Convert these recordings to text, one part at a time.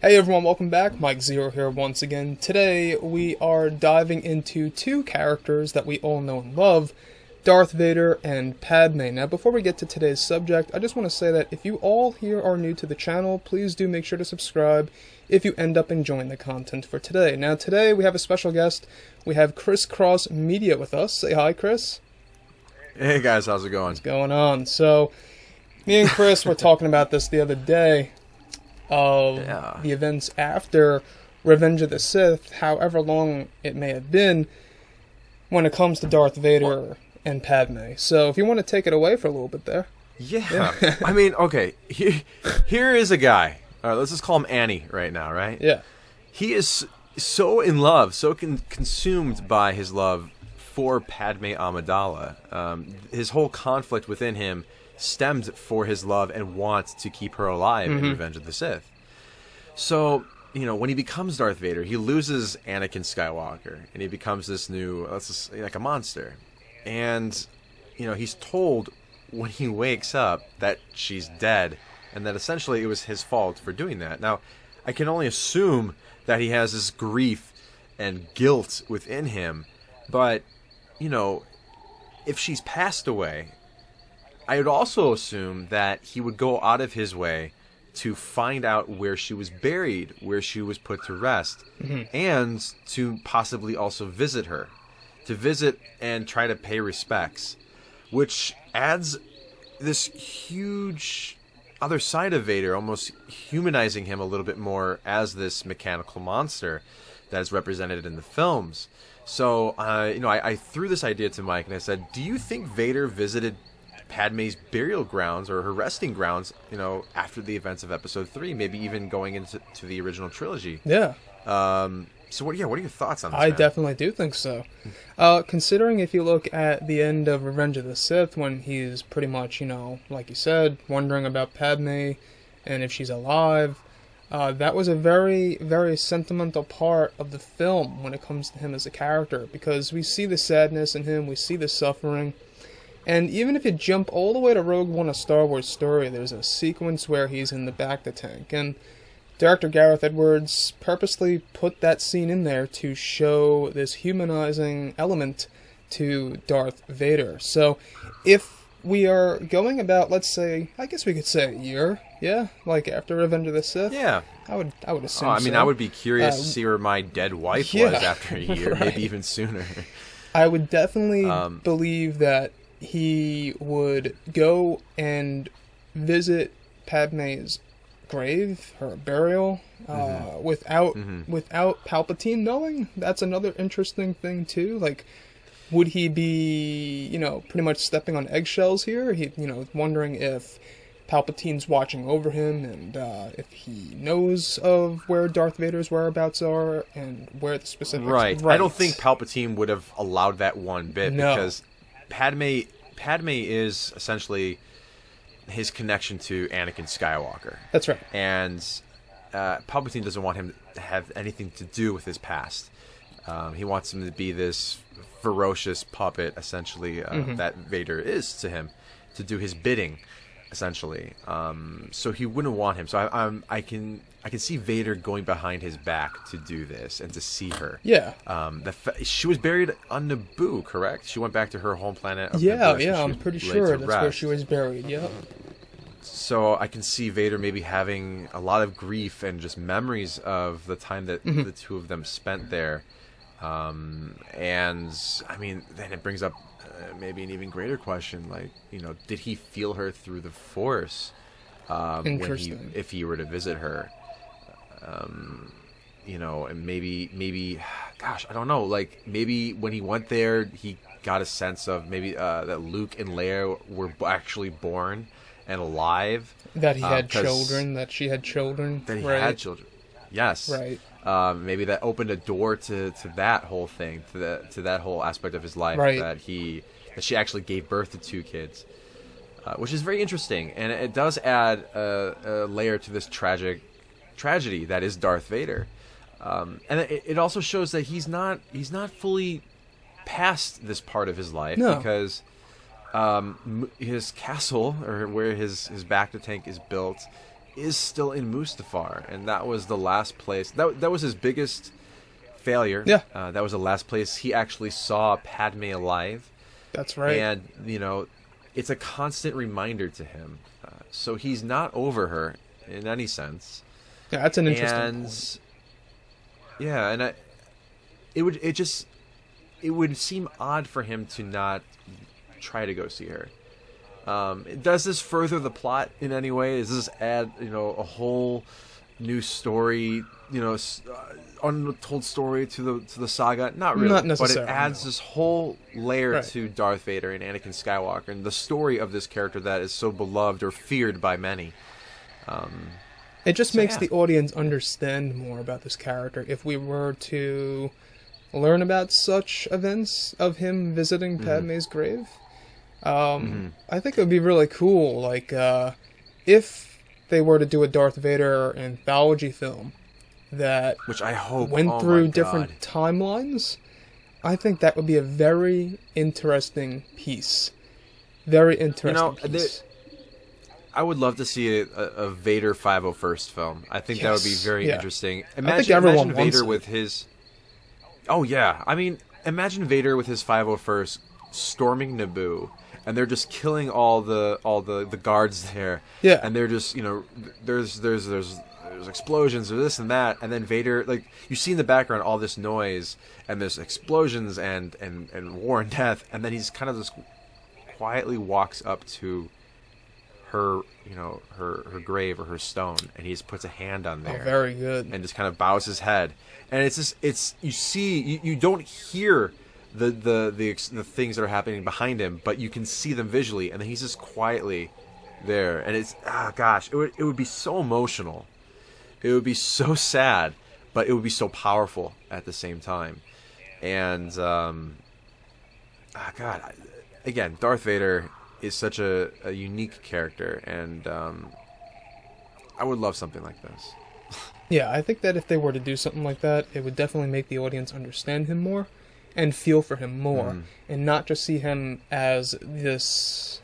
Hey everyone, welcome back. Mike Zero here once again. Today we are diving into two characters that we all know and love, Darth Vader and Padme. Now before we get to today's subject, I just want to say that if you all here are new to the channel, please do make sure to subscribe if you end up enjoying the content for today. Now today we have a special guest. We have ChrisCrossMedia with us. Say hi, Chris. Hey guys, how's it going? What's going on? So, me and Chris were talking about this the other day. Of the events after Revenge of the Sith, however long it may have been, when it comes to Darth Vader and Padme. So if you want to take it away for a little bit there. Yeah. I mean, okay, here is a guy. All right, let's just call him Annie right now, right? Yeah. He is so in love, so consumed by his love for Padme Amidala. His whole conflict within him stemmed for his love and want to keep her alive in Revenge of the Sith. So, you know, when he becomes Darth Vader, he loses Anakin Skywalker, and he becomes this new, like a monster. And, you know, he's told when he wakes up that she's dead, and that essentially it was his fault for doing that. Now, I can only assume that he has this grief and guilt within him, but, you know, if she's passed away, I would also assume that he would go out of his way to find out where she was buried, where she was put to rest, and to possibly also visit her, to visit and try to pay respects, which adds this huge other side of Vader, almost humanizing him a little bit more as this mechanical monster that is represented in the films. So, you know, I threw this idea to Mike and I said, do you think Vader visited Padme's burial grounds or her resting grounds, you know, after the events of Episode 3, maybe even going into the original trilogy? Yeah. So what are your thoughts on this? I man? definitely do think so. Considering if you look at the end of Revenge of the Sith, when he's pretty much, you know, like you said, wondering about Padme and if she's alive, that was a very, very sentimental part of the film when it comes to him as a character, because we see the sadness in him, we see the suffering. And even if you jump all the way to Rogue One, A Star Wars Story, there's a sequence where he's in the bacta tank. And Director Gareth Edwards purposely put that scene in there to show this humanizing element to Darth Vader. So if we are going about, let's say, I guess we could say a year, yeah? Like after Revenge of the Sith? Yeah. I would assume I mean, so. I would be curious to see where my dead wife was after a year, right. maybe even sooner. I would definitely believe that he would go and visit Padme's grave, her burial, without Palpatine knowing. That's another interesting thing too. Like, would he be, you know, pretty much stepping on eggshells here? He, you know, wondering if Palpatine's watching over him and if he knows of where Darth Vader's whereabouts are and where the specifics. Right. I don't think Palpatine would have allowed that one bit because Padme is essentially his connection to Anakin Skywalker. That's right. And Palpatine doesn't want him to have anything to do with his past. He wants him to be this ferocious puppet, essentially, that Vader is to him, to do his bidding, essentially. So he wouldn't want him. So I can see Vader going behind his back to do this and to see her. Yeah. She was buried on Naboo, correct? She went back to her home planet of Yeah, Naboo, I'm pretty sure that's where she was buried, yeah. So I can see Vader maybe having a lot of grief and just memories of the time that the two of them spent there. And, I mean, then it brings up maybe an even greater question, like, you know, did he feel her through the Force if he were to visit her? You know, and maybe, gosh, I don't know, like, maybe when he went there, he got a sense of maybe that Luke and Leia were actually born and alive. That he had children, that she had children. That he had children, yes. Right. Maybe that opened a door to that whole thing, to that whole aspect of his life, right. that she actually gave birth to two kids, which is very interesting, and it does add a layer to this tragedy that is Darth Vader, and it also shows that he's not fully past this part of his life, because his castle, or where his bacta tank is built, is still in Mustafar, and that was the last place. That was his biggest failure. Yeah. That was the last place he actually saw Padme alive. That's right. And, it's a constant reminder to him. So he's not over her in any sense. Yeah, that's an interesting point. Yeah, and it would seem odd for him to not try to go see her. Does this further the plot in any way? Does this add, a whole new story, untold story to the saga? Not really. Not necessarily. But it adds this whole layer Right. to Darth Vader and Anakin Skywalker and the story of this character that is so beloved or feared by many. It just makes the audience understand more about this character if we were to learn about such events of him visiting Padme's grave. I think it would be really cool, like, if they were to do a Darth Vader anthology film that Which I hope went through different timelines. I think that would be a very interesting piece. Very interesting piece. I would love to see a Vader 501st film. I think that would be very interesting. Imagine everyone Vader with his... Oh, yeah. I mean, imagine Vader with his 501st storming Naboo, and they're just killing all the guards there. Yeah. And they're just, there's explosions or this and that, and then Vader, like, you see in the background all this noise, and there's explosions and war and death, and then he's kind of just quietly walks up to her, her grave or her stone, and he just puts a hand on there. Oh, very good. And just kind of bows his head. And you don't hear the things that are happening behind him, but you can see them visually, and then he's just quietly there. And it's, it would be so emotional. It would be so sad, but it would be so powerful at the same time. And, again, Darth Vader is such a unique character, and I would love something like this. Yeah, I think that if they were to do something like that, it would definitely make the audience understand him more and feel for him more, and not just see him as this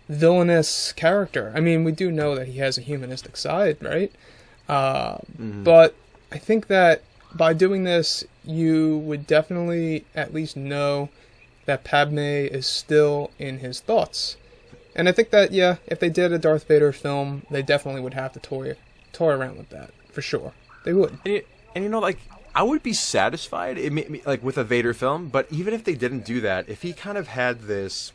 villainous character. I mean, we do know that he has a humanistic side, right? But I think that by doing this, you would definitely at least know that Padme is still in his thoughts. And I think that, yeah, if they did a Darth Vader film, they definitely would have to toy around with that, for sure. They would. And I would be satisfied, with a Vader film, but even if they didn't do that, if he kind of had this,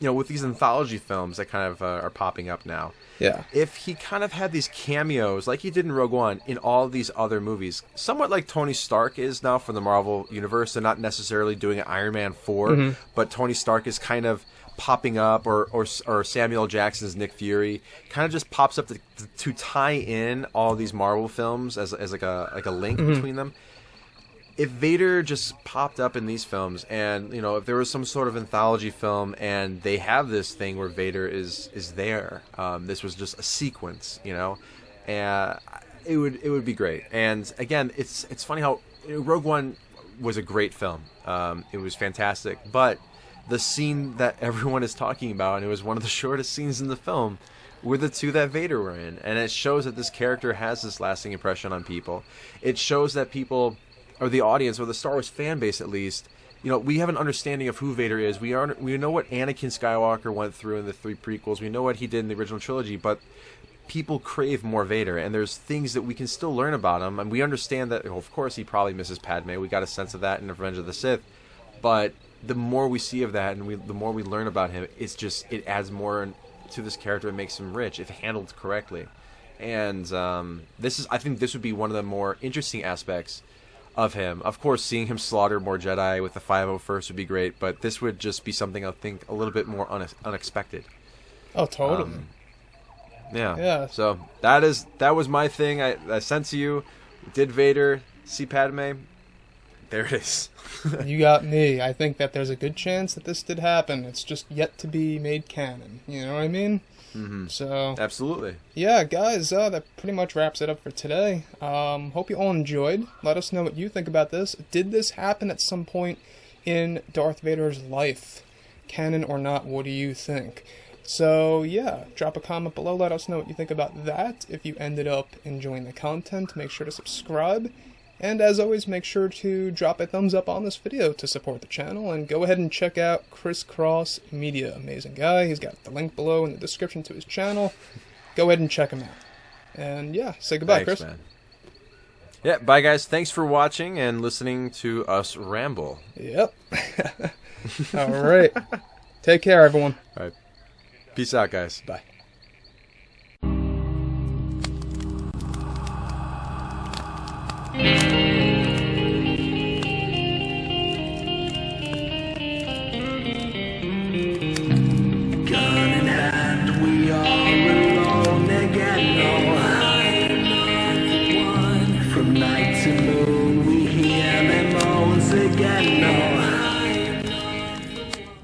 with these anthology films that kind of are popping up now, yeah, if he kind of had these cameos, like he did in Rogue One, in all these other movies, somewhat like Tony Stark is now for the Marvel Universe. They're not necessarily doing an Iron Man 4, but Tony Stark is kind of popping up, or Samuel Jackson's Nick Fury kind of just pops up to tie in all these Marvel films as like a link between them. If Vader just popped up in these films, and if there was some sort of anthology film, and they have this thing where Vader is there, this was just a sequence, and it would be great. And again, it's funny how Rogue One was a great film. It was fantastic, but the scene that everyone is talking about, and it was one of the shortest scenes in the film, were the two that Vader were in, and it shows that this character has this lasting impression on people. It shows that people, or the audience, or the Star Wars fan base at least, we have an understanding of who Vader is. We know what Anakin Skywalker went through in the 3 prequels. We know what he did in the original trilogy, but people crave more Vader, and there's things that we can still learn about him, and we understand that, of course, he probably misses Padme. We got a sense of that in Revenge of the Sith, but the more we see of that, and the more we learn about him, it adds more to this character and makes him rich if handled correctly. And I think this would be one of the more interesting aspects of him. Of course, seeing him slaughter more Jedi with the 501st would be great, but this would just be something I think a little bit more unexpected. Oh, totally. Yeah. So that was my thing. I sent to you. Did Vader see Padme? There it is. You got me. I think that there's a good chance that this did happen. It's just yet to be made canon. You know what I mean? So absolutely. Yeah, guys, that pretty much wraps it up for today. Hope you all enjoyed. Let us know what you think about this. Did this happen at some point in Darth Vader's life? Canon or not, what do you think? So yeah, drop a comment below, let us know what you think about that. If you ended up enjoying the content, make sure to subscribe. And as always, make sure to drop a thumbs up on this video to support the channel, and go ahead and check out ChrisCrossMedia. Amazing guy. He's got the link below in the description to his channel. Go ahead and check him out. And yeah, say goodbye, Thanks, Chris. man. Yeah, bye guys. Thanks for watching and listening to us ramble. Yep. All right. Take care, everyone. All right. Peace out, guys. Bye.